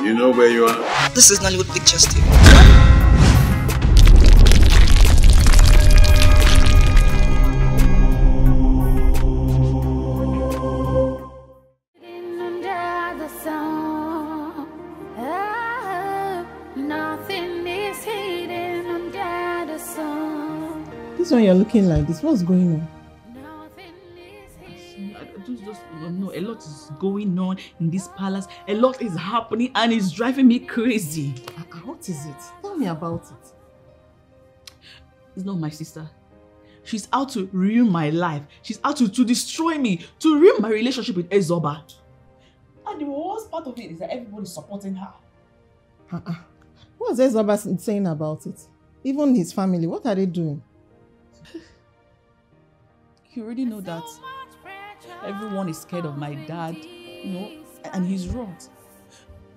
You know where you are? This is Nollywood Pictures TV. This one you're looking like this, what's going on? No, a lot is going on in this palace. A lot is happening and it's driving me crazy. What is it? Tell me about it. It's not my sister. She's out to ruin my life. She's out to destroy me, to ruin my relationship with Ezoba. And the worst part of it is that everybody's supporting her. What's Ezoba saying about it? Even his family, what are they doing? You already know that everyone is scared of my dad, you know, and he's wrong.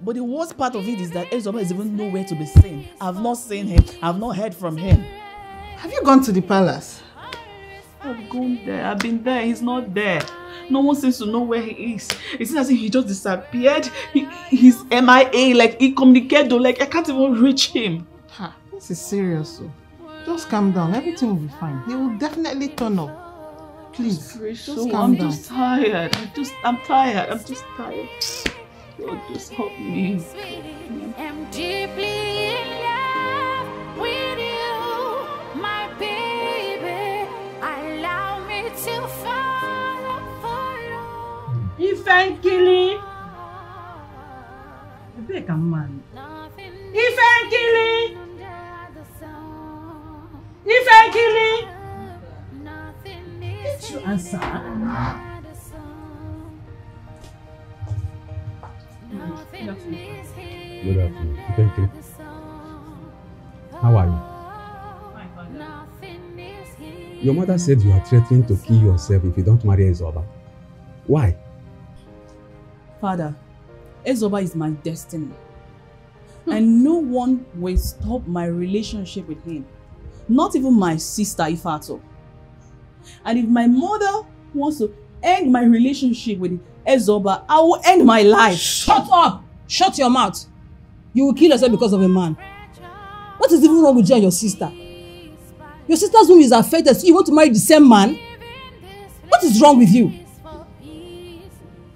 But the worst part of it is that Ezoba is even nowhere to be seen. I've not seen him. I've not heard from him. Have you gone to the palace? I've gone there. I've been there. He's not there. No one seems to know where he is. It seems as if he just disappeared. He's MIA, like incommunicado, like I can't even reach him. This is serious. So. Just calm down. Everything will be fine. He will definitely turn up. Please, just calm down. I'm just tired. I'm tired. I'm just tired. Lord, just help me. I'm deeply in love with you, my baby. Allow me to follow. Ifenkili. Beg a man. Ifenkili. Ifenkili. Did you answer? Good afternoon. Thank you. How are you? Your mother said you are threatening to kill yourself if you don't marry Ezoba. Why? Father, Ezoba is my destiny. And no one will stop my relationship with him. Not even my sister Ifato. And if my mother wants to end my relationship with Ezoba, I will end my life. Shut up! Shut your mouth. You will kill yourself because of a man. What is even wrong with you and your sister? Your sister's womb is affected, so you want to marry the same man? What is wrong with you?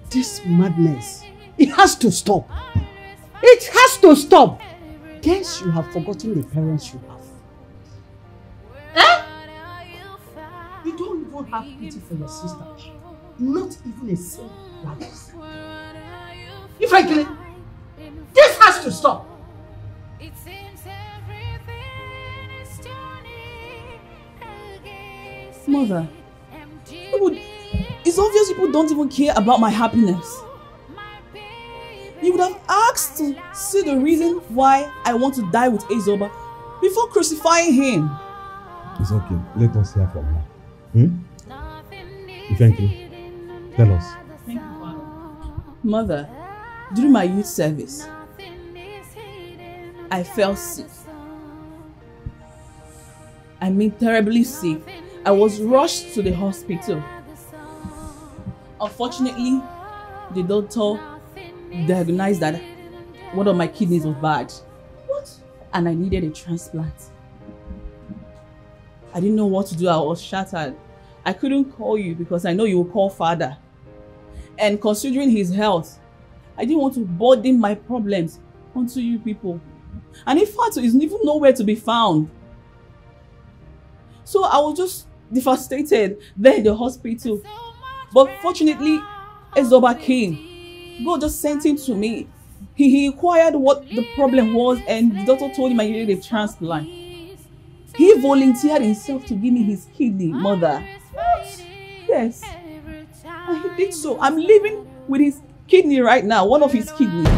This madness, it has to stop. It has to stop. Guess you have forgotten the parents you have. You don't even have pity for your sister. Not even a single glance. Frankly, this has to stop. Mother, it's obvious people don't even care about my happiness. You would have asked to see the reason why I want to die with Ezoba before crucifying him. It's okay. Let us hear from her. Thank you. Tell us. Thank you, Father. Mother, during my youth service, I fell sick. I mean terribly sick. I was rushed to the hospital. Unfortunately, the doctor diagnosed that one of my kidneys was bad. What? And I needed a transplant. I didn't know what to do. I was shattered. I couldn't call you because I know you will call Father. And considering his health, I didn't want to burden my problems onto you people. And in fact, is even nowhere to be found. So I was just devastated there in the hospital. But fortunately, Ezoba came. God just sent him to me. He inquired what the problem was and the doctor told him I needed a transplant. He volunteered himself to give me his kidney, Mother. Yes. And he did so. I'm living with his kidney right now, one of his kidneys. I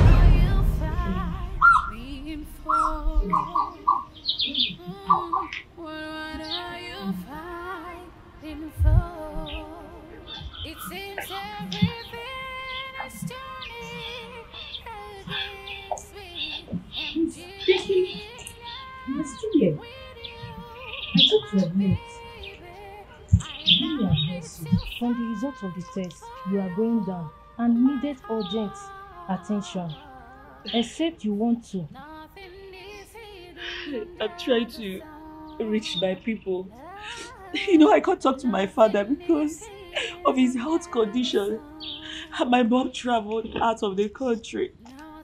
took your notes. From the results of the test, you are going down and needed urgent attention. Except you want to. I'm trying to reach my people. You know, I can't talk to my father because of his health condition. And my mom traveled out of the country.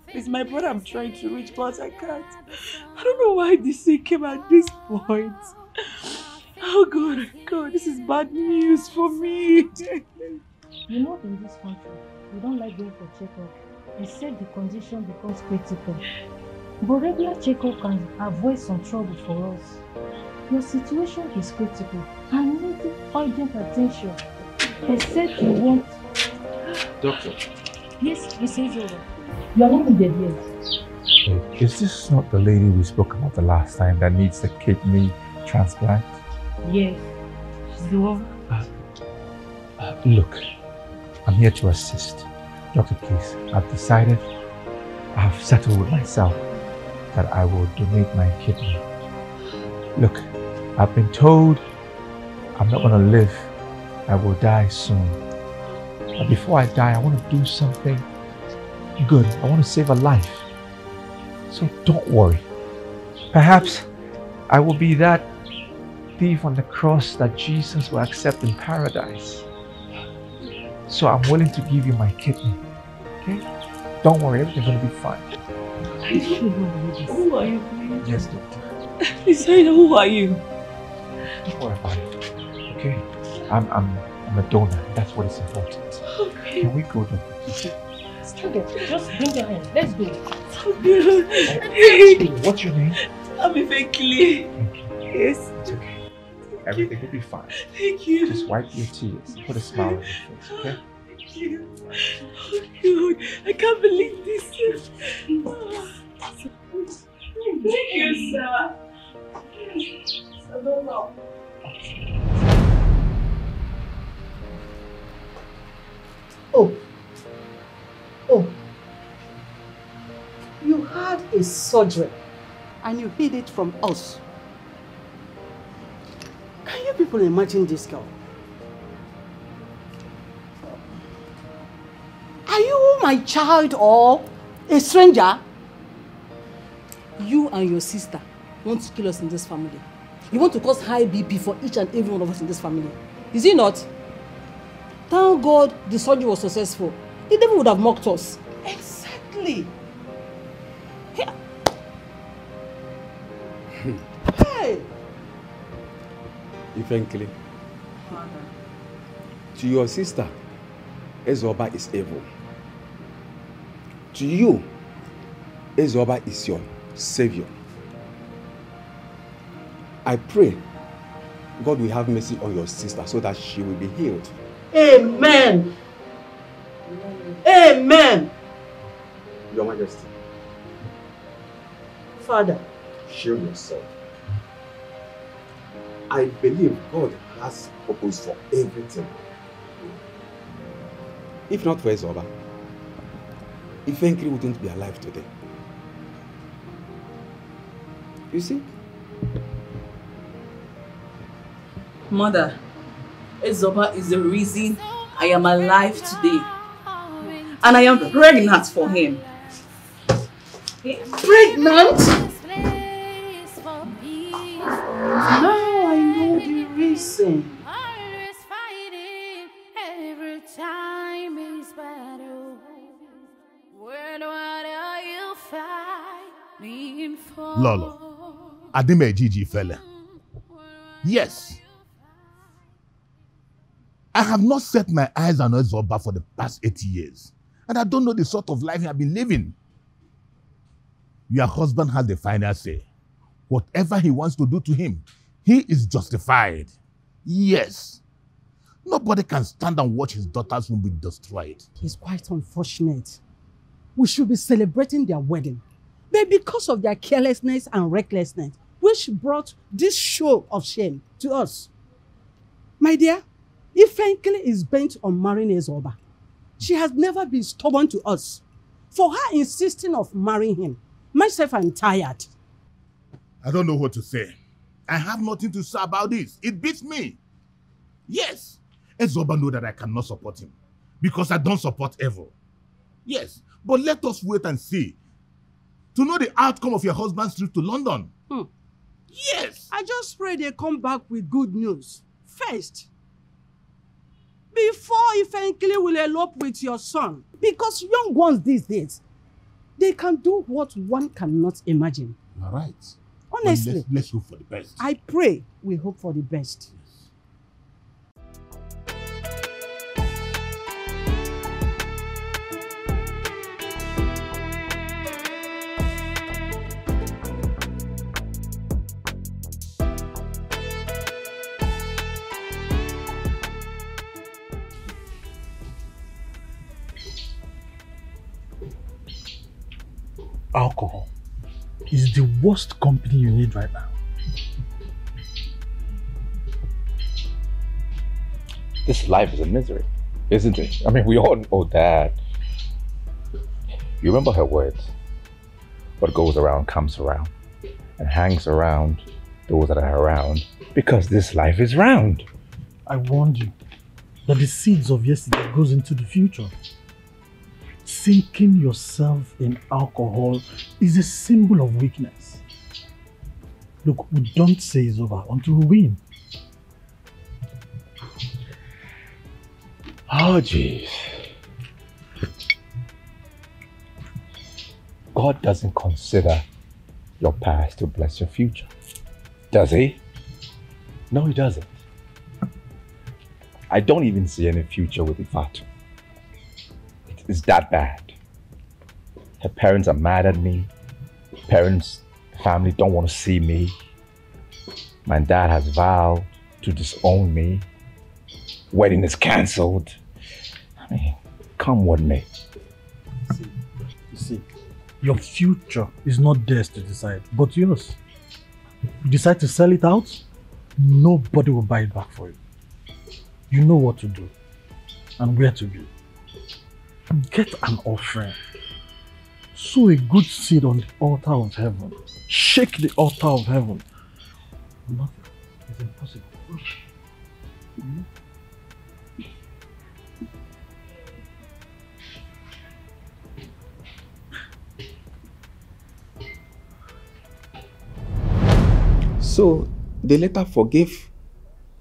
It's my brother I'm trying to reach, but I can't. I don't know why this thing came at this point. Oh God, this is bad news for me. You know, in this country, we don't like going for checkup, except the condition becomes critical. But regular checkup can avoid some trouble for us. Your situation is critical and needs urgent attention. Except you want. Doctor. Yes, Mrs. Zoro. You are not in bed yet. Wait, is this not the lady we spoke about the last time that needs the kidney transplant? Yes, she's the one. Look, I'm here to assist. Doctor, please, I've decided, I've settled with myself that I will donate my kidney. Look, I've been told I'm not going to live. I will die soon. But before I die, I want to do something good. I want to save a life. So don't worry. Perhaps I will be that thief on the cross that Jesus will accept in paradise. So I'm willing to give you my kidney. Okay? Don't worry, everything's going to be fine. Who are you, please? Yes, doctor. Please, who are you? Don't worry about it. Okay? I'm a donor. That's what is important. Okay. Can we go, doctor? Just bring your hand. Let's go. What's your name? I'm Vicker. Yes. It's okay. Everything will be fine. Thank you. Just wipe your tears. Put a smile on your face, okay? Thank you. Oh God, I can't believe this. Thank you, sir. I don't know. Oh, you had a surgery and you hid it from us. Can you people imagine this girl? Are you my child or a stranger? You and your sister want to kill us in this family. You want to cause high BP for each and every one of us in this family. Is it not? Thank God the surgery was successful. The devil would have mocked us. Exactly. Here. Hey! Frankly, to your sister, Ezoba is evil. To you, Ezoba is your savior. I pray God will have mercy on your sister so that she will be healed. Amen. Amen. Your Majesty, Father, shield yourself. I believe God has purpose for everything. If not for Ezoba, Ifenkri wouldn't be alive today. You see? Mother, Ezoba is the reason I am alive today. And I am pregnant for him. pregnant? Now I know the reason. Lolo, Adime Gigi fella. Yes. I have not set my eyes on Ezoba for the past 80 years. And I don't know the sort of life he has been living. Your husband has the final say. Whatever he wants to do to him, he is justified. Yes. Nobody can stand and watch his daughters womb be destroyed. It's quite unfortunate. We should be celebrating their wedding. But because of their carelessness and recklessness, which brought this show of shame to us. My dear, if Ifenkele is bent on marrying Ezoba, she has never been stubborn to us. For her insisting of marrying him, myself I'm tired. I don't know what to say. I have nothing to say about this. It beats me. Yes, Ezoba knows that I cannot support him because I don't support evil. Yes, but let us wait and see to know the outcome of your husband's trip to London. Yes. I just pray they come back with good news first. Before Ifenkili will elope with your son. Because young ones these days, they can do what one cannot imagine. You're right. Honestly. Let's hope for the best. I pray we hope for the best. Alcohol is the worst company you need right now. This life is a misery, isn't it? I mean, we all know that. You remember her words? What goes around comes around and hangs around those that are around, because this life is round. I warned you that the seeds of yesterday goes into the future. Sinking yourself in alcohol is a symbol of weakness. Look, we don't say it's over until we win. Oh, jeez. God doesn't consider your past to bless your future, does he? No, he doesn't. I don't even see any future with Ifatu. It's that bad. Her parents are mad at me. Parents, family don't want to see me. My dad has vowed to disown me. Wedding is cancelled. I mean, come what may. You see, your future is not theirs to decide, but yours. You decide to sell it out, nobody will buy it back for you. You know what to do and where to go. Get an offering. Sow a good seed on the altar of heaven. Shake the altar of heaven. Nothing is impossible. So they later forgave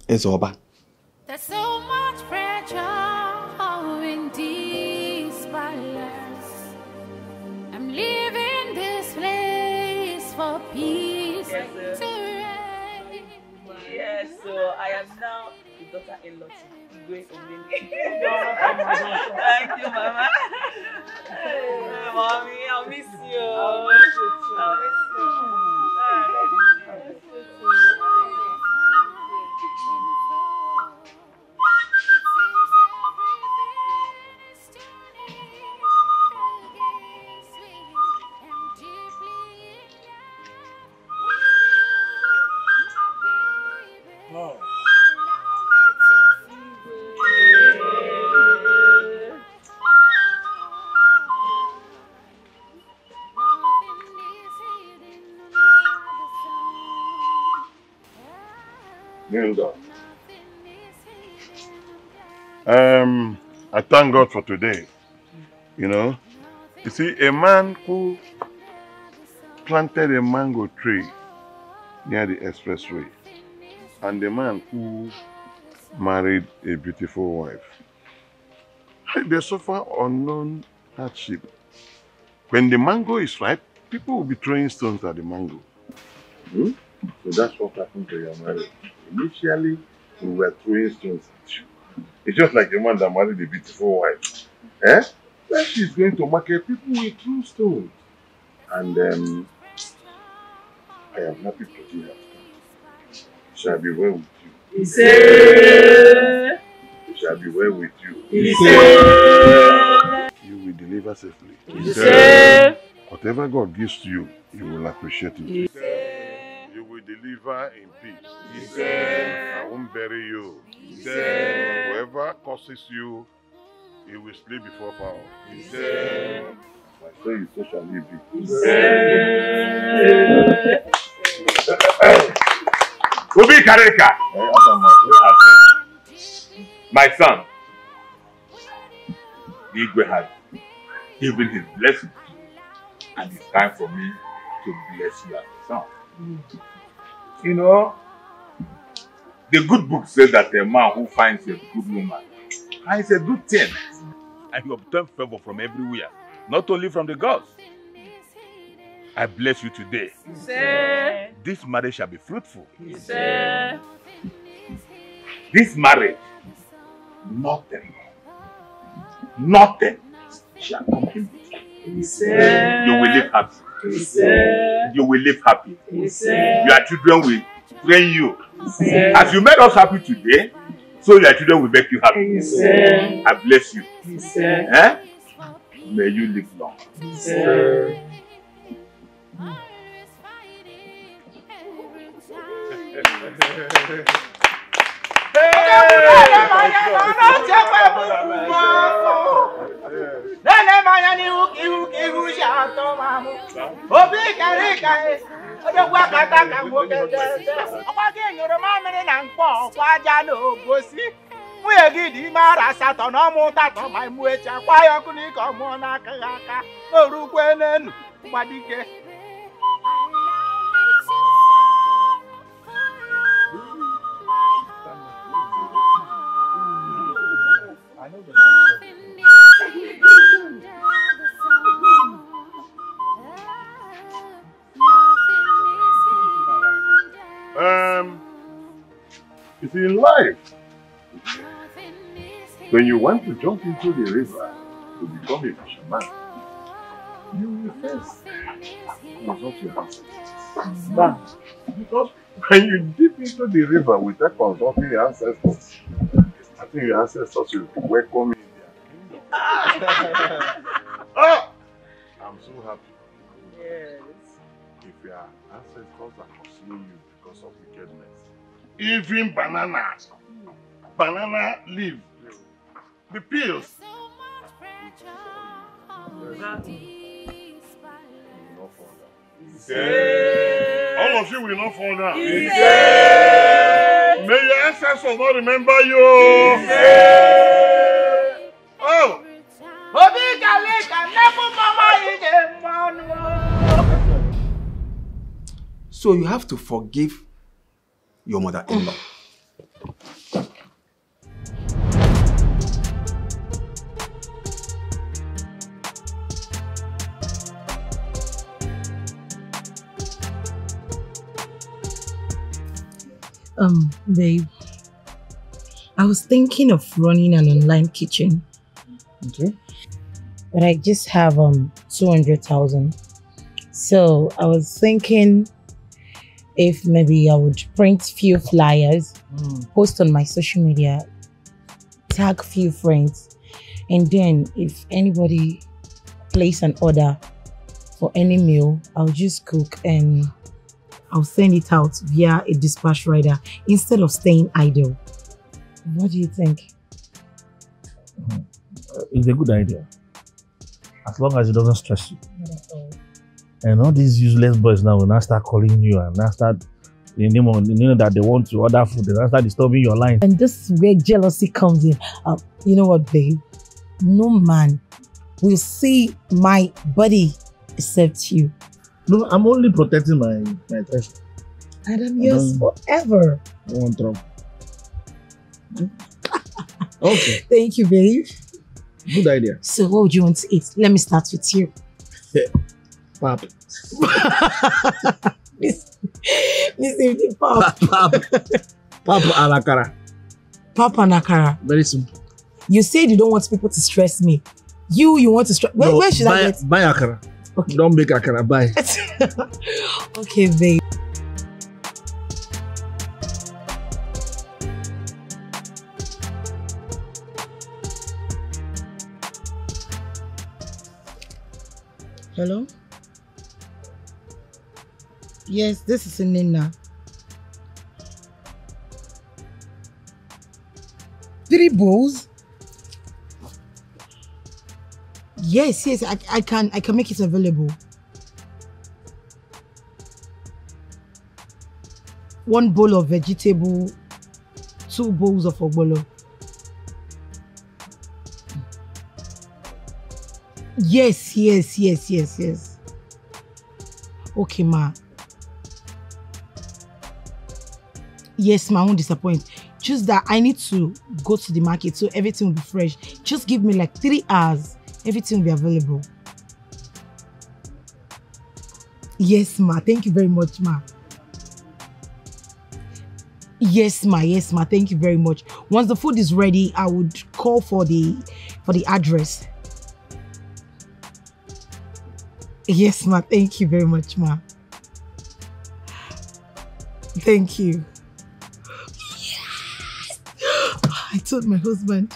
Ezoba. There's so much pressure in this palace. I'm leaving this place for peace to reign. Yes, so I am now the daughter-in-law to Igwe Omini. Thank you, Mama. Hey, Mommy, I'll miss you. I'll miss you too. I'll miss you. I thank God for today. You know, you see, a man who planted a mango tree near the expressway and the man who married a beautiful wife, they suffer unknown hardship. When the mango is ripe, people will be throwing stones at the mango. So that's what happened to your marriage. Initially, we were throwing stones at you. It's just like the man that married a beautiful wife. Eh? When she's going to market, people will throw stones. And I am happy to see her. It shall be well with you. He said, it shall be well with you. He said, you will deliver safely. He said, whatever God gives to you, you will appreciate it. He said, you will deliver in peace. He said, I won't bury you. He said, whoever curses you, he will sleep before foul. He said, I say you so shall he be. He said, Ubi Kareka, my son, Igwe has given his blessing and it's time for me to bless you as a son. You know, the good book says that a man who finds a good woman finds a good thing. And you obtain favor from everywhere, not only from the gods. I bless you today. Sir. This marriage shall be fruitful. Sir. This marriage, nothing shall come in between. Sir. You will live happy. Sir. You will live happy. Sir. Your children will train you. Sir. As you made us happy today, so your children will make you happy. Sir. I bless you. Sir. Eh? May you live long. Sir. You see, in life, when you want to jump into the river to become a fisherman, you will first consult your ancestors. Because when you dip into the river without consulting your ancestors, I think your ancestors will welcome you in their kingdom. Oh! I'm so happy. Yes. If your ancestors are pursuing you because of wickedness, even banana leaf, the peels. All of you will not fall down. May your ancestors not remember you. Oh! So you have to forgive your mother-in-law. Babe, I was thinking of running an online kitchen. Okay. But I just have 200,000. So I was thinking if maybe I would print few flyers, post on my social media, tag few friends, and then if anybody place an order for any meal, I'll just cook and I'll send it out via a dispatch rider instead of staying idle. What do you think? It's a good idea. As long as it doesn't stress you. And all these useless boys now will now start calling you and now start, you know that they want to order food, they now start disturbing your line. And this is where jealousy comes in. You know what, babe? No man will see my body except you. No, I'm only protecting my treasure. And I'm yours forever. I want trouble. Okay. Thank you, babe. Good idea. So what would you want to eat? Let me start with you. Pap. This is the pap. Pap and akara. Pap and akara. Very simple. You said you don't want people to stress me. You want to stress. Where should I get? Buy akara. Okay. Don't make akara. Buy. Okay, babe. Hello? Yes, this is Nina. 3 bowls? Yes, I can make it available. 1 bowl of vegetable, 2 bowls of ogbolo. Yes. Okay, ma. Yes, ma, I won't disappoint. Just that I need to go to the market so everything will be fresh. Just give me like 3 hours. Everything will be available. Yes, ma. Thank you very much, ma. Yes, ma. Yes, ma. Thank you very much. Once the food is ready, I would call for the address. Yes, ma. Thank you very much, ma. Thank you. Yes! I told my husband.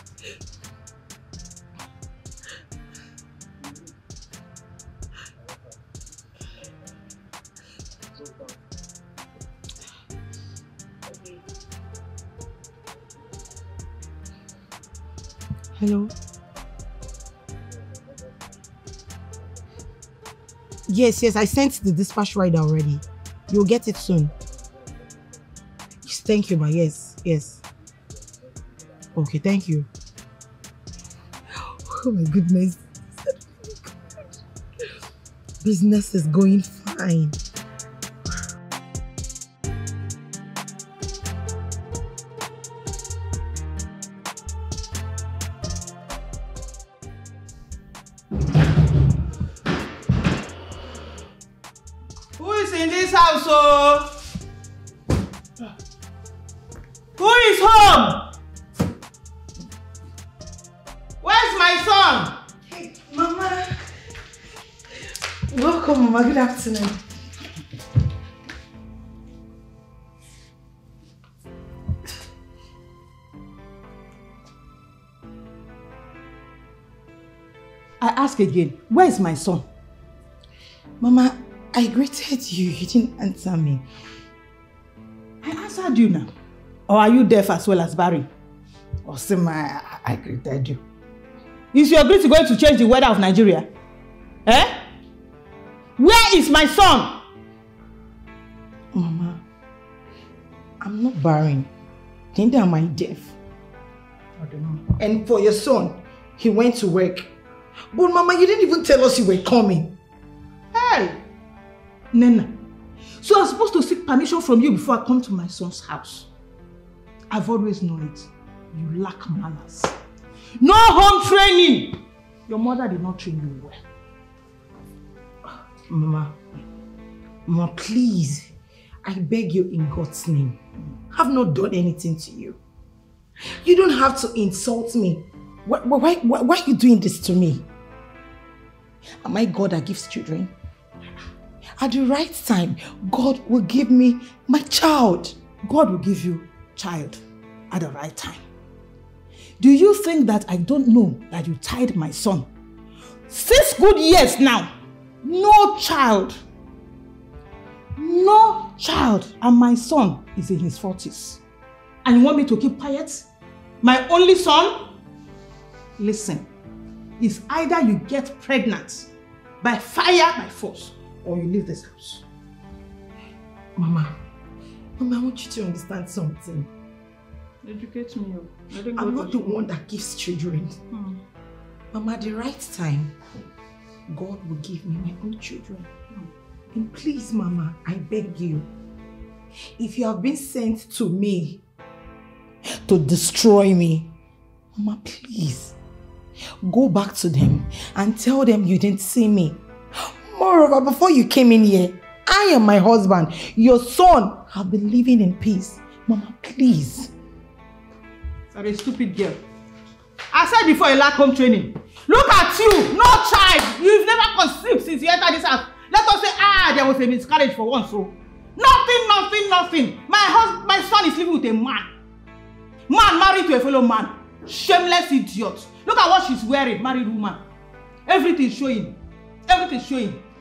Hello? Yes, I sent the dispatch rider already. You'll get it soon. Yes, thank you, ma. Yes. Okay, thank you. Oh my goodness. Business is going fine. Who is in this house, oh? Who is home? Where's my son? Hey, Mama. Welcome, Mama. Good afternoon. I ask again, where's my son? Mama, I greeted you. You didn't answer me. I answered you now. Or are you deaf as well as barren? Or Sima, I greeted you. Is your greeting going to change the weather of Nigeria? Eh? Where is my son? Mama, I'm not barren. Neither am I deaf. And for your son, he went to work. But Mama, you didn't even tell us you were coming. Hey! Nena, so I'm supposed to seek permission from you before I come to my son's house. I've always known it. You lack manners. No home training! Your mother did not train you well. Mama, please. I beg you in God's name. I've not done anything to you. You don't have to insult me. Why are you doing this to me? Am I God that gives children? At the right time, God will give me my child. God will give you child at the right time. Do you think that I don't know that you tied my son? 6 good years now. No child. No child. And my son is in his 40s. And you want me to keep quiet? My only son? Listen. It's either you get pregnant by fire, by force, or you leave this house. Mama, I want you to understand something. Educate me. I'm not the one that gives children. Mama, at the right time, God will give me my own children. And please, Mama, I beg you, if you have been sent to me to destroy me, Mama, please, go back to them and tell them you didn't see me. Moreover, before you came in here, I and my husband, your son, have been living in peace. Mama, please. You're a stupid girl. I said before you lack home training. Look at you, no child. You've never conceived since you entered this house. Let us say, there was a miscarriage for once. So nothing. My son is living with a man. Man married to a fellow man. Shameless idiot. Look at what she's wearing, married woman. Everything showing.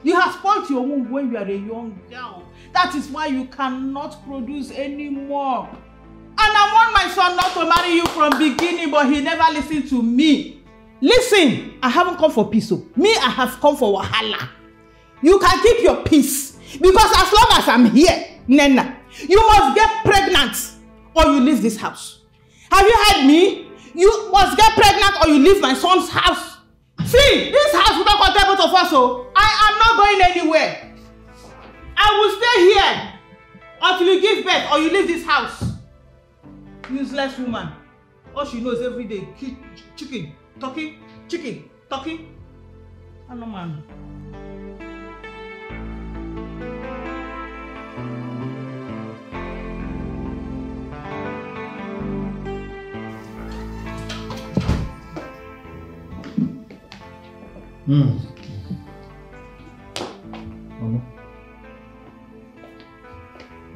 You have spoiled your womb when you are a young girl. That is why you cannot produce anymore. And I want my son not to marry you from beginning, but he never listened to me. Listen, I haven't come for peace. Me, I have come for wahala. You can keep your peace. Because as long as I'm here, Nena, you must get pregnant or you leave this house. Have you heard me? You must get pregnant or you leave my son's house. See, this house will not contain both of us, so I am not going anywhere. until you give birth or you leave this house. Useless woman. All she knows every day, chicken, talking, chicken, talking. I know, man.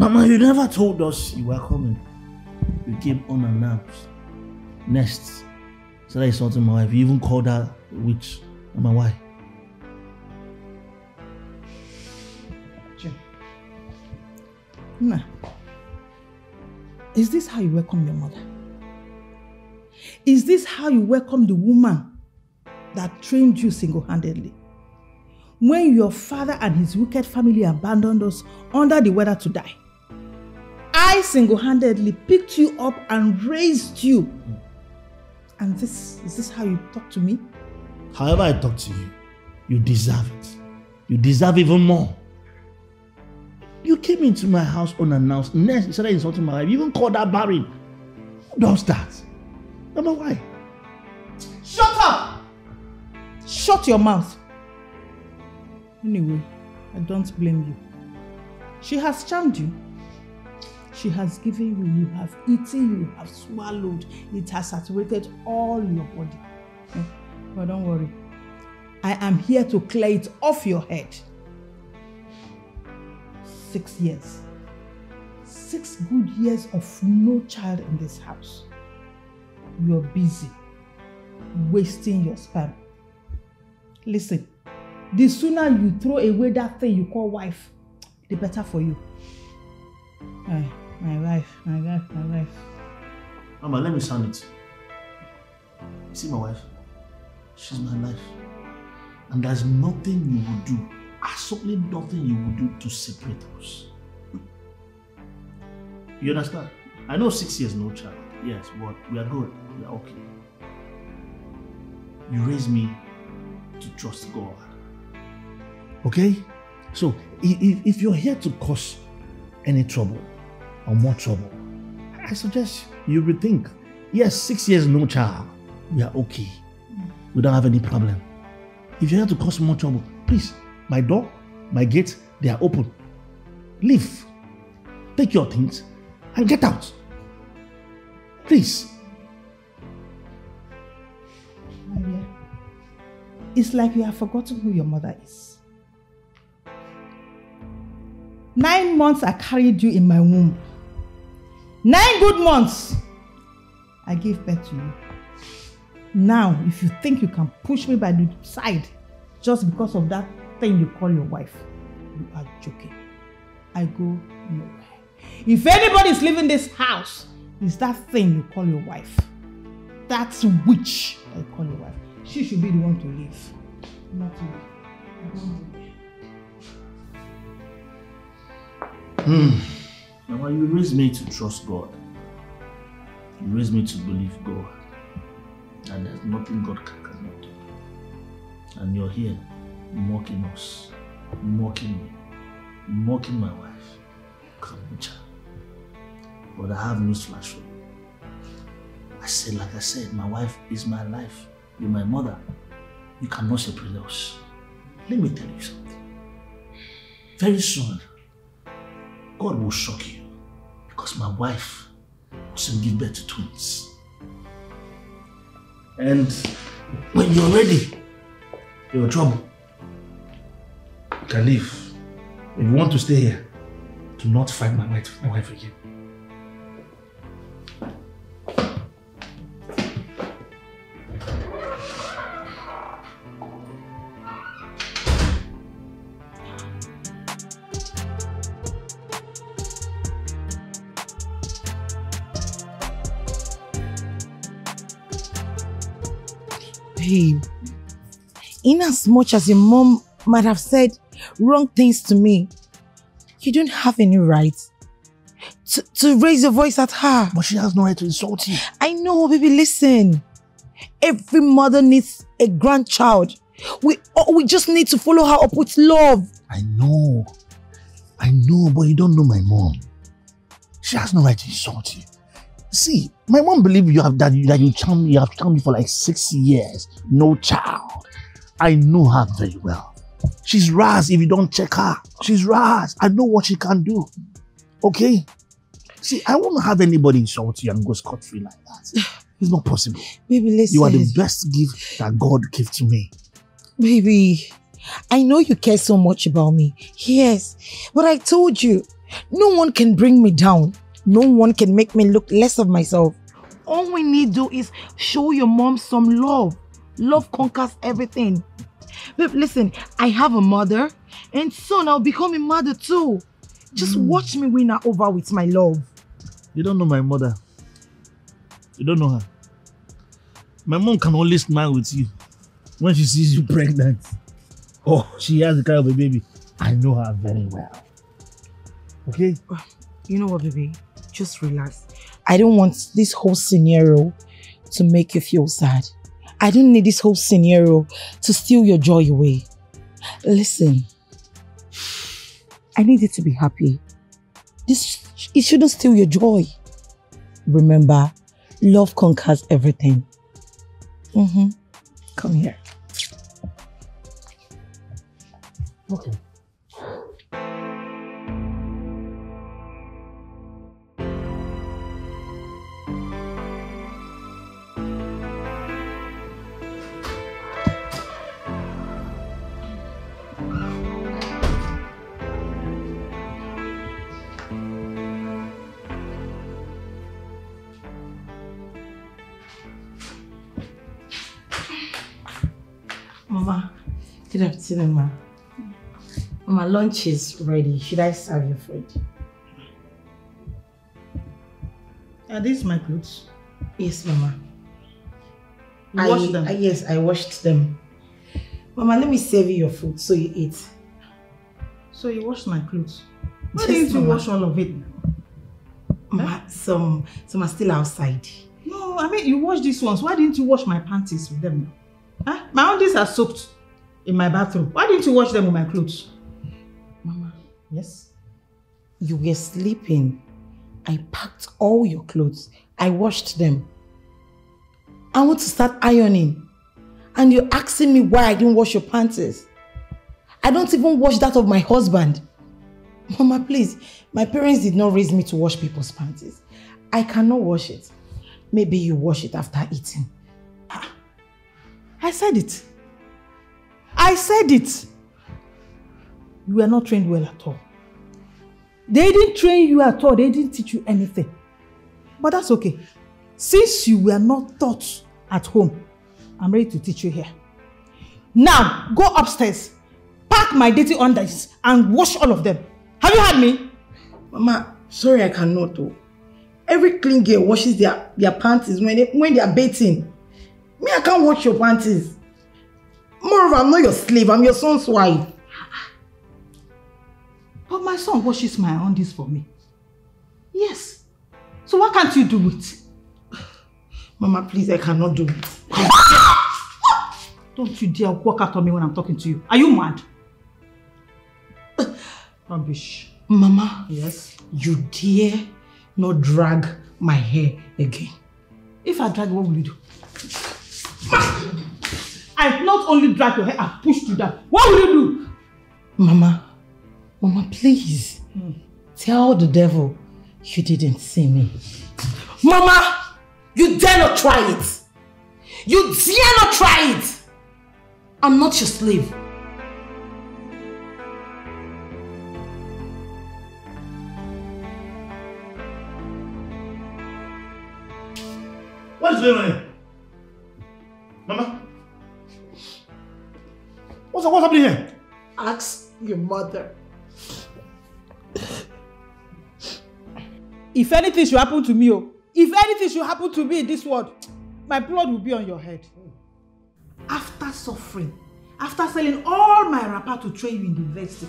Mama, you never told us you were coming. You came unannounced. Next, said I insulted my wife. You even called her a witch. Mama, why? Nah. Is this how you welcome your mother? Is this how you welcome the woman that trained you single-handedly? When your father and his wicked family abandoned us under the weather to die, I single-handedly picked you up and raised you. And is this how you talk to me? However I talk to you, you deserve it. You deserve even more. You came into my house unannounced. Next, you started insulting my wife. You even called her barren. Who does that? Mama, why? Shut up! Shut your mouth. Anyway, I don't blame you. She has charmed you. She has given you, you have eaten, you have swallowed. It has saturated all your body. But don't worry. I am here to clear it off your head. 6 years. 6 good years of no child in this house. You're busy wasting your sperm. Listen, the sooner you throw away that thing you call wife, the better for you. My wife. Mama, let me sound it. You see my wife? She's my life. And there's nothing you will do, absolutely nothing you will do to separate us. You understand? I know 6 years no child, yes, but we are good. We are okay. You raised me to trust God. Okay? So, if you're here to cause any trouble or more trouble, I suggest you rethink. Yes, 6 years no child. We are okay. We don't have any problem. If you're here to cause more trouble, please, my door, my gate, they are open. Leave. Take your things and get out. Please. My dear, it's like you have forgotten who your mother is. 9 months I carried you in my womb. 9 good months I gave birth to you. Now, if you think you can push me by the side just because of that thing you call your wife, you are joking. I go nowhere. If anybody is leaving this house, it's that thing you call your wife. That witch I call your wife. She should be the one to leave. Not you. I don't do it. Mama, you raised me to trust God. You raised me to believe God. And there's nothing God cannot do. And you're here mocking us, mocking me, mocking my wife. Kamucha. But I have news flash for you. Like I said, my wife is my life. You're my mother. You cannot separate us. Let me tell you something. Very soon, God will shock you because my wife doesn't give birth to twins. And when you're ready, you're in trouble. You can leave. If you want to stay here, do not fight my wife again. Babe, in as much as your mom might have said wrong things to me, you don't have any right to raise your voice at her. But she has no right to insult you. I know, baby, listen. Every mother needs a grandchild. We just need to follow her up with love. I know, but you don't know my mom. She has no right to insult you. See, my mom believes you have that you charmed me for like 6 years. No child. I know her very well. She's Raz if you don't check her. She's Raz. I know what she can do. Okay? See, I won't have anybody insult you and go scot-free like that. It's not possible. Baby, listen. You are the best gift that God gave to me. Baby, I know you care so much about me. Yes, but I told you, no one can bring me down. No one can make me look less of myself. All we need to do is show your mom some love. Love conquers everything. Babe, listen, I have a mother, and soon I'll become a mother too. Just watch me win her over with my love. You don't know my mother. You don't know her. My mom can only smile with you when she sees you pregnant. Oh, she has the kind of a baby. I know her very well. Okay? You know what, baby? Just relax. I don't want this whole scenario to make you feel sad. I don't need this whole scenario to steal your joy away. Listen, I need you to be happy. It shouldn't steal your joy. Remember, love conquers everything. Come here. Okay. Mama, good afternoon, ma. Mama, lunch is ready. Should I serve your food? Are these my clothes? Yes, Mama. You washed them? Yes, I washed them. Mama, let me serve you your food so you eat. So you washed my clothes? Why Yes, didn't you Mama. wash all of it? Mama, some are still outside. No, I mean you washed these ones. Why didn't you wash my panties with them now? Huh? My undies are soaked in my bathroom. Why didn't you wash them with my clothes? Mama. Yes? You were sleeping. I packed all your clothes. I washed them. I want to start ironing. And you're asking me why I didn't wash your panties. I don't even wash that of my husband. Mama, please. My parents did not raise me to wash people's panties. I cannot wash it. Maybe you wash it after eating. I said it. I said it. You were not trained well at all. They didn't train you at all. They didn't teach you anything. But that's okay. Since you were not taught at home, I'm ready to teach you here. Now, go upstairs, pack my dirty undies and wash all of them. Have you heard me? Mama, sorry I cannot though. Every clean girl washes their panties when they are bathing. Me, I can't wash your panties. Moreover, I'm not your slave, I'm your son's wife. But my son washes my undies for me. Yes. So why can't you do it? Mama, please, I cannot do it. Don't you dare walk out on me when I'm talking to you. Are you mad? Rubbish. Mama. Yes? You dare not drag my hair again. If I drag, what will you do? I've not only dragged your hair, I've pushed you down. What will you do? Mama, please. Tell the devil you didn't see me. Mama, you dare not try it. You dare not try it. I'm not your slave. What is going on here? Mama? What's happening here? Ask your mother. If anything should happen to me, if anything should happen to me in this world, my blood will be on your head. After suffering, after selling all my wrapper to train you in the university,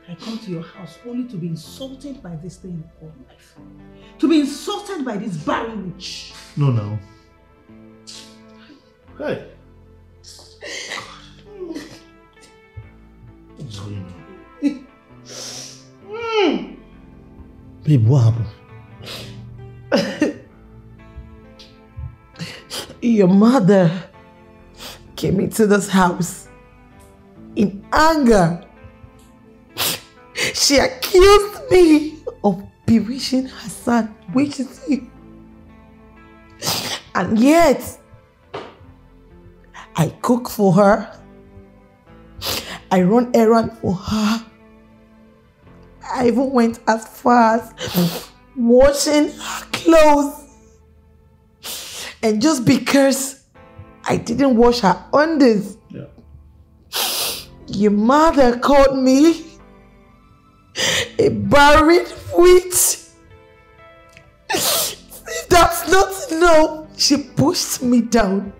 I come to your house only to be insulted by this thing you call life. To be insulted by this barren witch. No. Hey. What's going on? Babe, what happened? Your mother came into this house in anger. She accused me of bewitching her son, which is you. And yet, I cook for her. I run errands for her. I even went as far as washing her clothes. And just because I didn't wash her undies, your mother called me a barren witch. If that's not enough, she pushed me down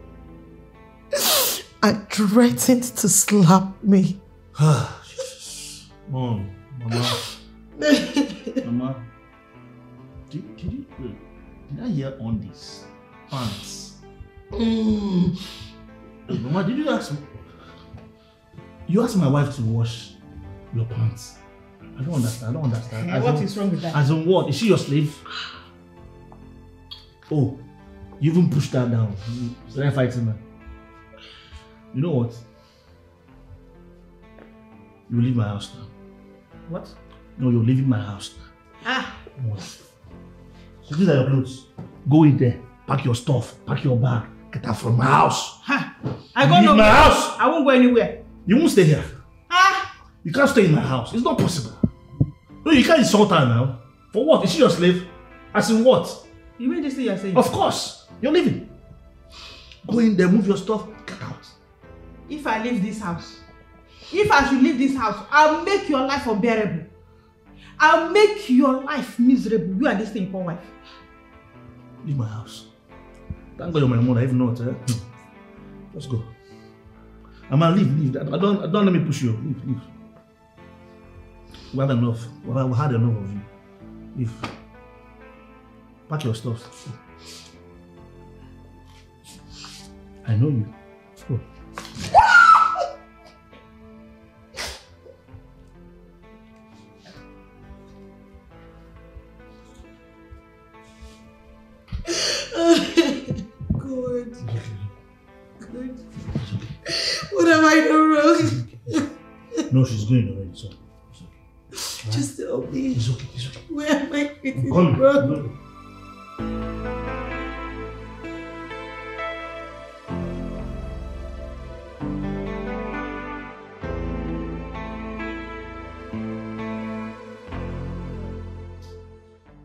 and threatened to slap me. Mom, Mama. Mama, did I hear on this? Pants. Mama, did you ask me? You asked my wife to wash your pants. I don't understand. What is wrong with that? As in what? Is she your slave? Oh, you even pushed her down. So they're fighting her. You know what? You leave my house now. What? No, you're leaving my house now. Ah. What? So these are your clothes. Go in there, pack your stuff, pack your bag, get out from my house. I go Leave nowhere. my house. I won't go anywhere. You won't stay here. You can't stay in my house. It's not possible. No, you can't insult her now. For what? Is she your slave? As in what? You mean this thing you're saying? Of course. You're leaving. Go in there, move your stuff, get out. If I leave this house, if I should leave this house, I'll make your life unbearable. I'll make your life miserable. You and this thing, poor wife. Leave my house. Thank God you're my mother, if not, Let's go. Mama, leave. Don't let me push you. Leave. We had enough. We had enough of you. Leave. Pack your stuff. I know you. Go. Good. What have I done wrong? No, she's going already, so. Just tell me. It's okay. Where am I getting Come wrong? no.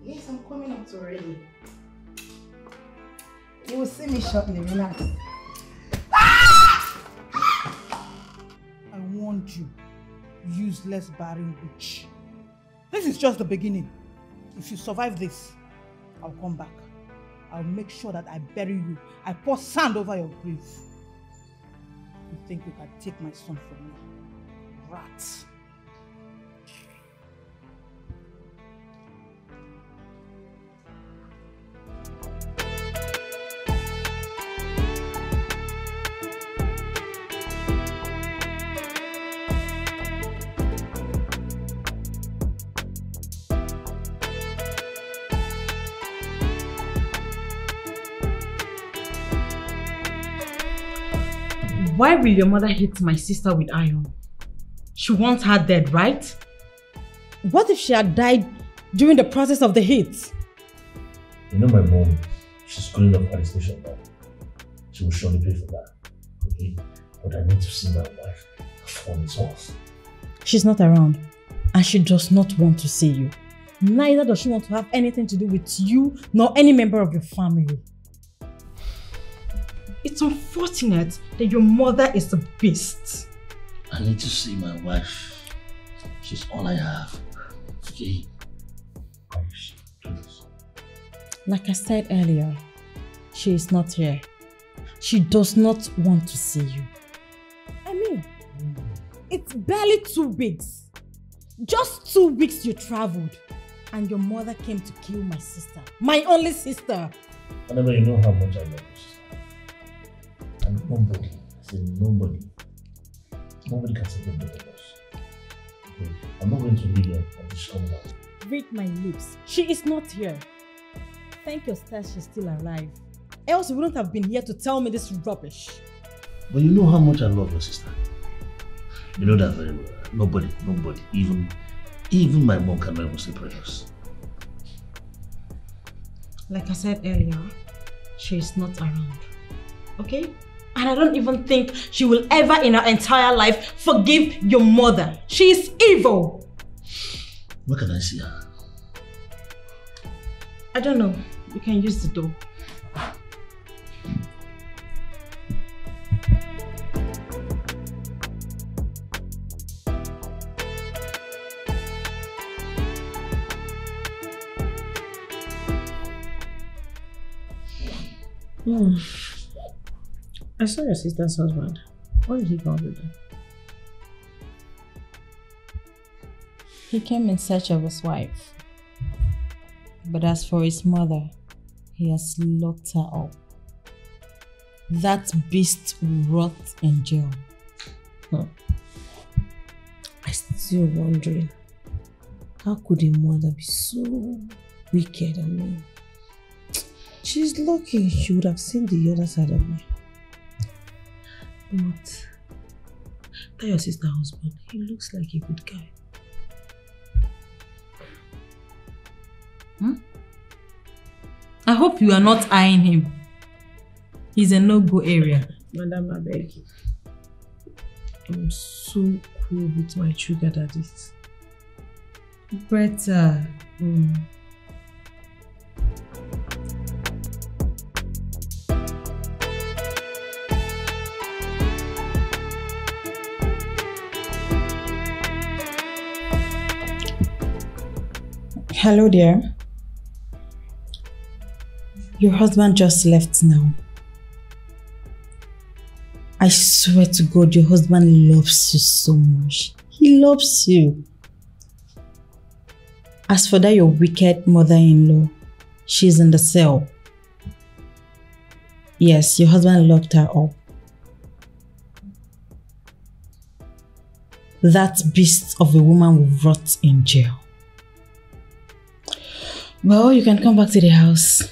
Yes, I'm coming out already. You will see me shortly, relax. I warned you, useless barren witch. This is just the beginning. If you survive this, I'll come back. I'll make sure that I bury you. I pour sand over your grave. You think you can take my son from me? Rats. Why will your mother hit my sister with iron? She wants her dead, right? What if she had died during the process of the hit? You know my mom, she's calling up at the station now. She will surely pay for that. Okay? But I need to see my wife on his horse. She's not around and she does not want to see you. Neither does she want to have anything to do with you nor any member of your family. It's unfortunate that your mother is a beast. I need to see my wife. She's all I have. Okay? Please. Like I said earlier, she is not here. She does not want to see you. I mean, it's barely 2 weeks. Just 2 weeks you traveled. And your mother came to kill my sister. My only sister. Whenever you know how much I love you, sister. And nobody, I said nobody can separate both of us. Okay? I'm not going to leave you on this show now. read my lips. She is not here. Thank your stars she's still alive. Else you wouldn't have been here to tell me this rubbish. But you know how much I love your sister. You know that very well. Nobody, even my mom cannot even say prayers. Like I said earlier, she is not around. Okay? And I don't even think she will ever in her entire life forgive your mother. She is evil. Where can I see her? I don't know. You can use the door. I saw your sister's husband. What did he go do? He came in search of his wife. But as for his mother, he has locked her up. That beast rot in jail. I'm still wondering, how could a mother be so wicked? I mean, she's lucky she would have seen the other side of me. But that your sister's husband, he looks like a good guy. I hope you are not eyeing him. He's a no-go area. Madam, I beg you. I'm so cool with my sugar daddies. Better. Hello dear. Your husband just left now. I swear to God, your husband loves you so much. He loves you. As for that your wicked mother-in-law, she's in the cell. Yes, your husband locked her up. That beast of a woman will rot in jail. Well, you can come back to the house.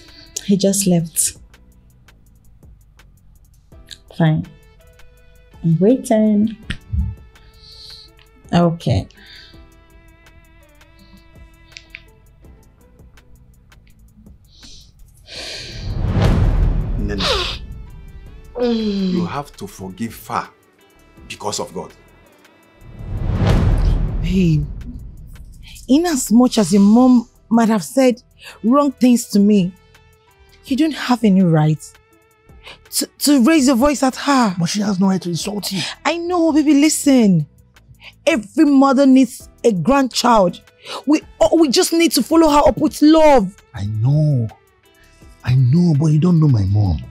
He just left. Fine. I'm waiting. Okay. Nene, you have to forgive Fa because of God. Babe, in as much as your mom might have said wrong things to me, you don't have any right to raise your voice at her. But she has no right to insult you. I know, baby, listen. Every mother needs a grandchild. We just need to follow her up with love. I know, but you don't know my mom.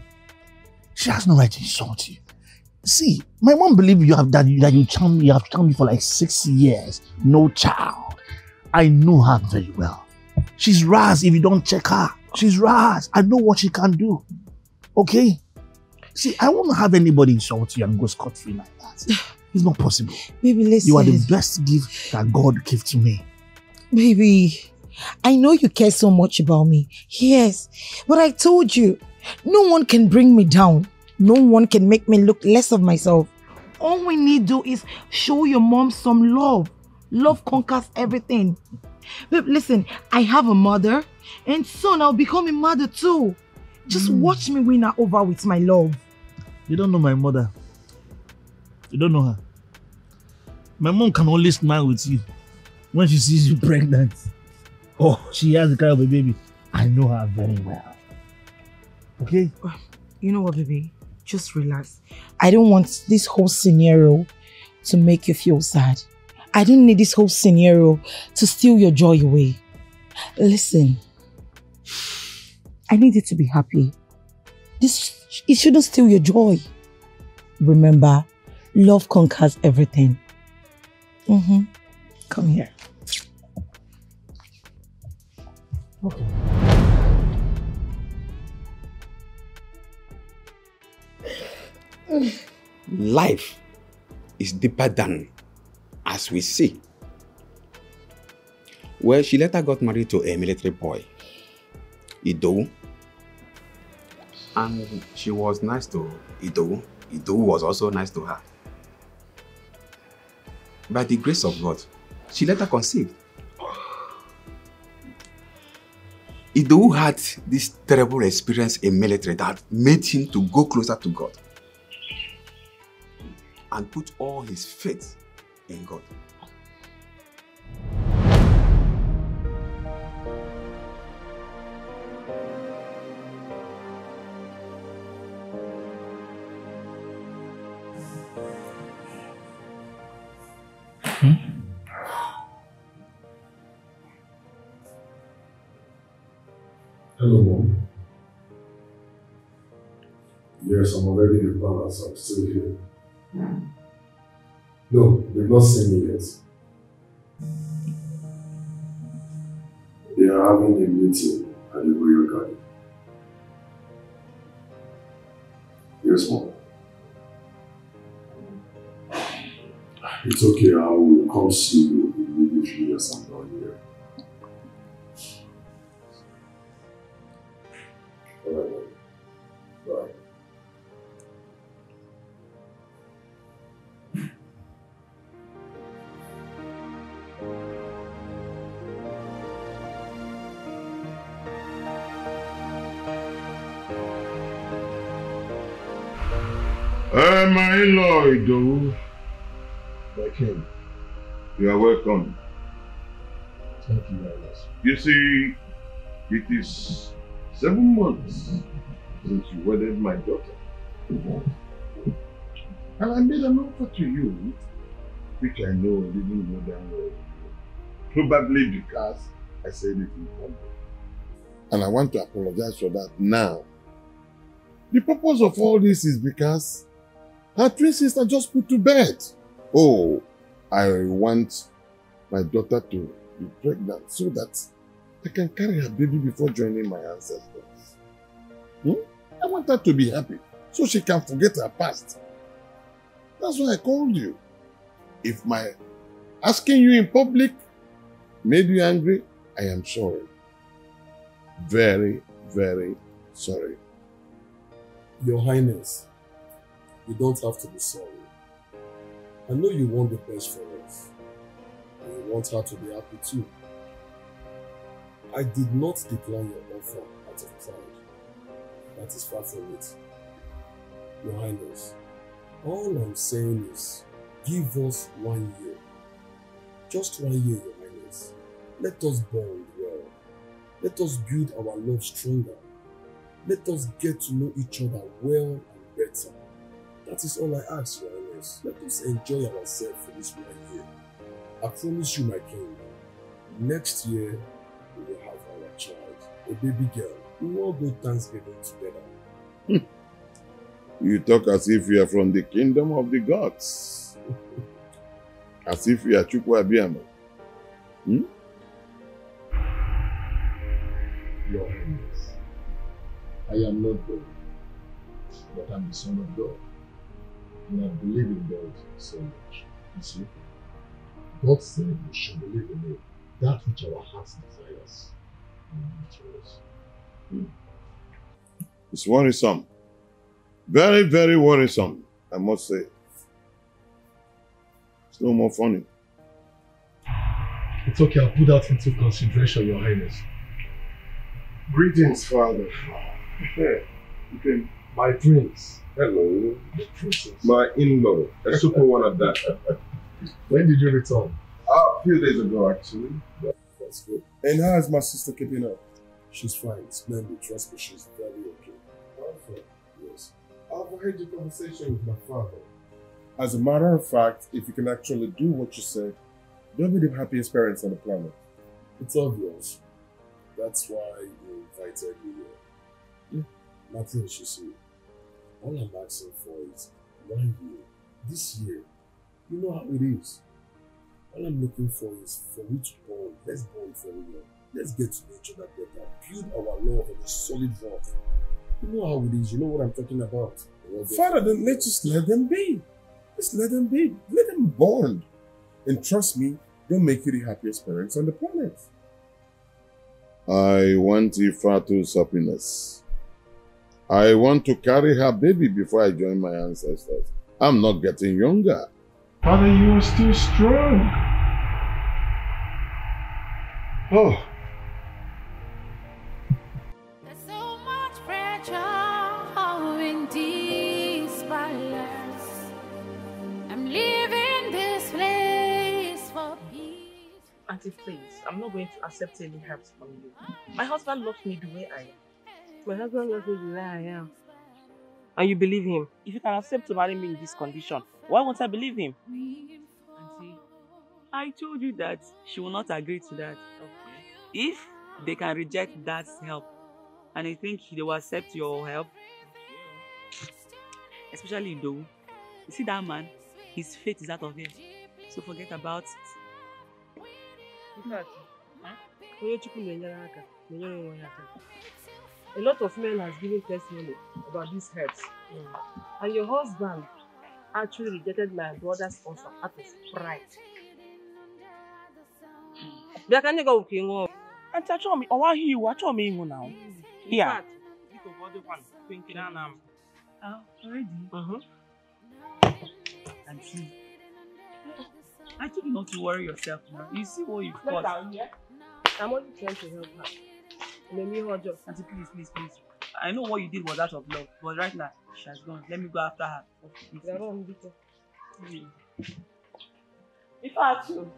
She has no right to insult you. See, my mom believes you have you charmed me for like 6 years. No child. I know her very well. She's Raz if you don't check her. She's Raz. I know what she can do. Okay? See, I won't have anybody insult you and go scot-free like that. It's not possible. Baby, listen. You are the best gift that God gave to me. Baby, I know you care so much about me. Yes, but I told you, no one can bring me down. No one can make me look less of myself. All we need to do is show your mom some love. Love conquers everything. Babe, listen, I have a mother, and soon I'll become a mother too. Just watch me win her over with my love. You don't know my mother. You don't know her. My mom can only smile with you when she sees you pregnant. Oh, she has the kind of a baby. I know her very well. Okay? You know what, baby? Just relax. I don't want this whole scenario to make you feel sad. I don't need this whole scenario to steal your joy away. Listen, I need you to be happy. It shouldn't steal your joy. Remember, love conquers everything. Come here. Okay. Life is deeper than as we see. Well, she later got married to a military boy, Ido. And she was nice to Ido. Ido was also nice to her. By the grace of God, she later conceived. Ido had this terrible experience in military that made him to go closer to God and put all his faith in God. Hello, Mom. Yes, I'm already in the palace. I'm still here. No, they've not seen me yet. They are having a meeting at the Royal Garden. Yes, Mom. It's okay, I will come see you immediately as I'm done here. Alright, bye. My in-law, Ido. My king. You are welcome. Thank you very much. You see, it is 7 months since you wedded my daughter. And I made an offer to you, which I know didn't go down well. Probably because I said it in public. And I want to apologize for that now. The purpose of all this is because her twin sister just put to bed. Oh, I want my daughter to be pregnant so that I can carry her baby before joining my ancestors. I want her to be happy so she can forget her past. That's why I called you. If my asking you in public made you angry, I am sorry. Very, very sorry. Your Highness, you don't have to be sorry. I know you want the best for us. And you want her to be happy too. I did not decline your offer out of pride. That is far from it. Your Highness, all I'm saying is, give us 1 year. Just 1 year, Your Highness. Let us bond well. Let us build our love stronger. Let us get to know each other well and better. That is all I ask, Your Highness. Let us enjoy ourselves for this 1 year. I promise you, my king, next year we will have our child, a baby girl. We will all go Thanksgiving together. You talk as if you are from the kingdom of the gods. As if you are Chukwu Abiyama. Your Highness, I am not God, but I'm the Son of God. And I believe in God so much. You see, God said we should believe in Him, that which our hearts desires. It's worrisome. Very, very worrisome, I must say. It's no more funny. It's okay, I'll put that into consideration, Your Highness. Greetings, Father. Okay. My prince. Hello. Princess. My in-law, a super one of that. When did you return? A few days ago, actually. That's good. And how is my sister keeping up? She's fine, splendid. Trust me, she's very okay. Okay. Yes. I've had a conversation with my father. As a matter of fact, if you can actually do what you said, they'll be the happiest parents on the planet. It's obvious. That's why you invited me here. Nothing you see. All I'm asking for is 1 year. This year. You know how it is. All I'm looking for is for we to bond. Let's bond for real. Let's get to know each other better. Build our love on a solid rock. You know how it is. You know what I'm talking about. Father, then let's just let them be. Just let them be. Let them bond. And trust me, don't make you the happiest parents on the planet. I want Ifatu's happiness. I want to carry her baby before I join my ancestors. I'm not getting younger. Father, you are still strong. Oh. There's so much pressure in this palace. I'm leaving this place for peace. Auntie, please, I'm not going to accept any help from you. My husband loves me the way I am. My husband loves me the way I am. And you believe him? If you can accept to marry me in this condition, why won't I believe him? Auntie, I told you that she will not agree to that. Okay. If they can reject that help, and I think they will accept your help, especially though, you see that man, his fate is out of here. So forget about it. In fact, a lot of men has given testimony about these herbs. And your husband actually rejected my brother's sponsor out of pride. They can't go with you. And touch me, or why he watch me now? Yeah. Already? And see, I told you not to worry yourself now. You see what you've got. I'm only trying to help her. Auntie, please. I know what you did was out of love, but right now, she has gone. Let me go after her. You're wrong, Vicker. If I had to.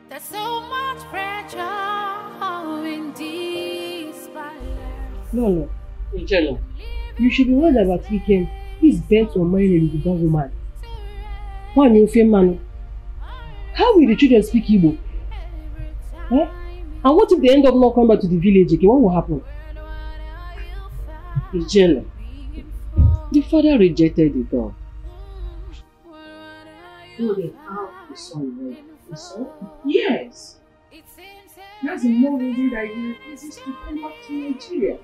There's so much pressure in this palace. No, Angela. You should be worried about Vicker. He's bent on marrying a young woman. One new man. How will the children speak Igbo? Eh? And what if they end up not coming back to the village again? What will happen? Angela. The father rejected the girl. No, they have the son. The son? Yes. That's the more reason that he refuses to come back to Nigeria.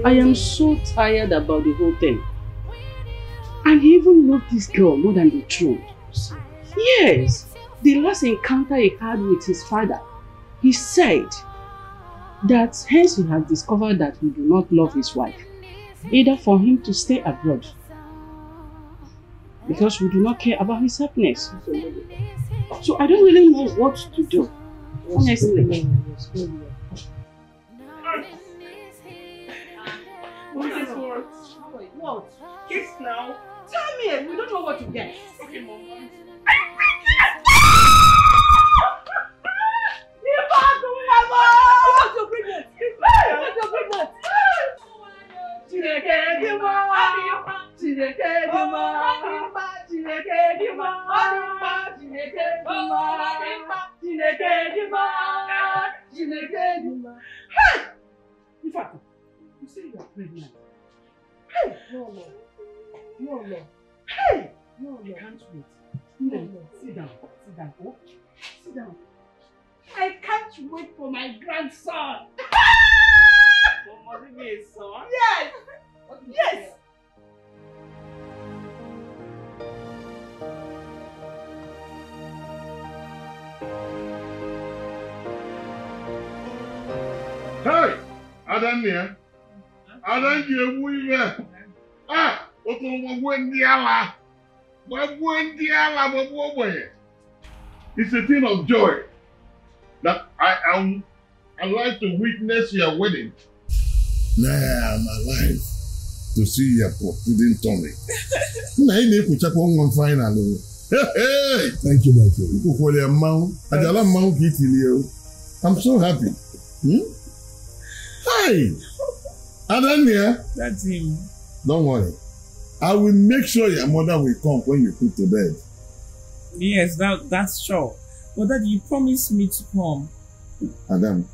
I am so tired about the whole thing. And he even loved this girl more than the truth. Yes. The last encounter he had with his father, he said that hence he has discovered that he do not love his wife, either for him to stay abroad, because we do not care about his happiness. So I don't really know what to do, honestly. What? Kiss now? Tell me, we don't know what to get. Okay, Mom. In fact, you say you are pregnant. Hey! No. Hey! No. Can't wait. No. Sit down. Oh, sit down. I can't wait for my grandson. Must it be a son? Yes. Hey! Adania! Adania, we Ah! It's a thing of joy that I am alive to witness your wedding. Now I am alive to see your protruding tummy. Thank you, Michael. I'm so happy. Hi! Adania! That's him. Don't worry. I will make sure your mother will come when you put to bed. Yes, that's sure. But Daddy, you promised me to come. Adam,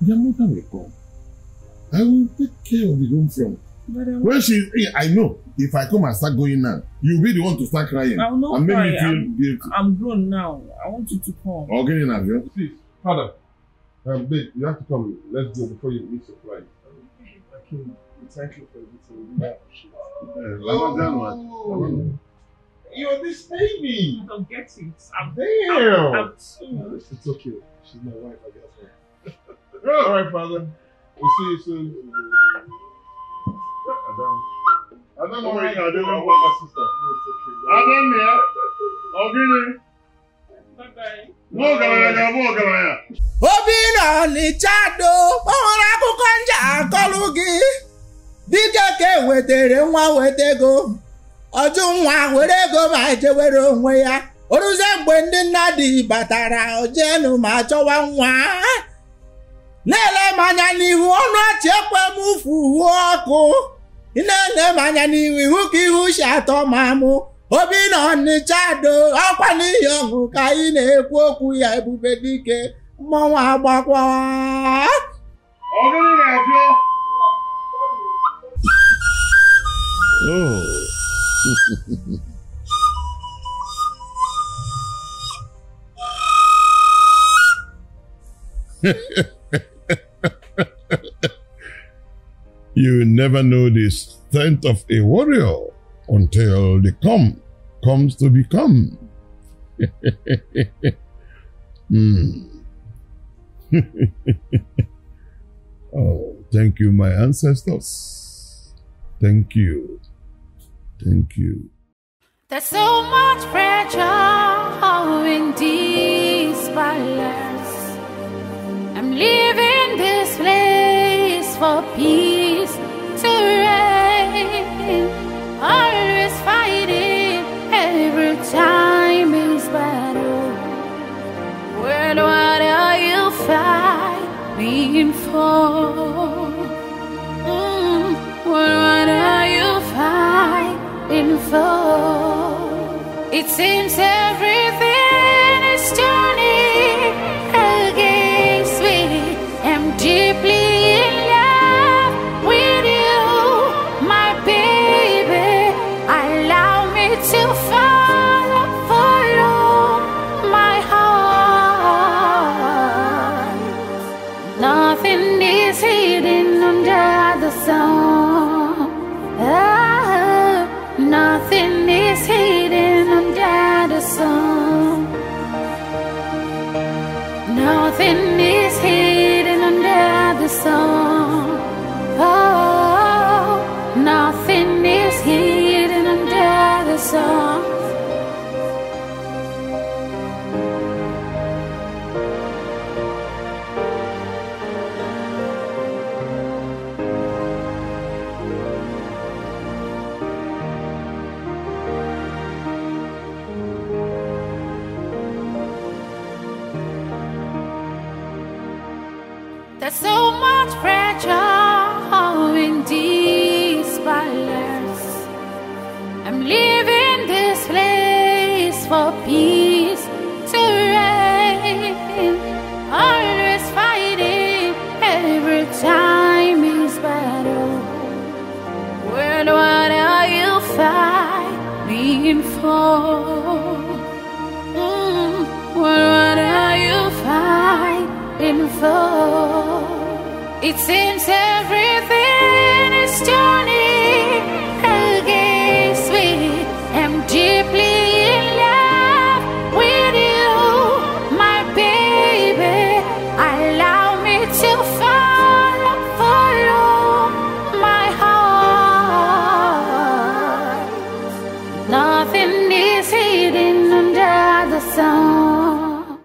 your mother will come. I will take care of the home front. When she, I know, if I come and start going now, you'll be the one to start crying. I will not and make cry. me feel guilty. I'm grown now. I want you to come. Okay, now, Please, father. Babe, you have to come. Let's go before you meet your bride. I came. Thank you for everything. I appreciate it. You're this baby. I don't get it. I'm Damn. It's okay. She's my wife. I guess. All right, father. We'll see you soon. Adam, don't worry. I don't know about my sister. Adam, yeah. Okay. Bye-bye. Obinna Nichado, ọhụrụ akụkọ nje akọlụ gị. Dike wetere nwa wetego. Ọjụ nwa were ego ma jewere onwe ya. Oruze mgbe ndị nnadị batara ojenu ma chọwa nwa. Na-ele m anya n'ihu ọnụ achị ekwe m fuhu ọkụ. Ị na-ele m anya n'ihu ihu ka ihu si atọ ma mụ. Obinna Nichado, ọkwa n'ihi ọgụ ka anyị na-ekwu okwu ya Ebube Dike mmọnwụ agbakwa. Ọgụrụ na-abịa. You never know the strength of a warrior until the comes to become. Oh, thank you, my ancestors. Thank you. Thank you. There's so much pressure in these palace. I'm leaving this place for peace to reign. Always fighting, every time is battle. Well, what are you fighting for? What are you fighting for? It seems everything is turning against me. I'm deeply in love with you, my baby. Allow me to follow my heart. Nothing is hidden under the sun. Nothing is hidden under the sun. Nothing is hidden under the sun. Oh, nothing is hidden under the sun. There's so much pressure in these palace. I'm leaving this place for peace to reign. Always fighting, every time is battle. Well, what are you fighting for? What are you fighting for? It seems everything is turning against me. I'm deeply in love with you, my baby. Allow me to follow my heart. Nothing is hidden under the sun.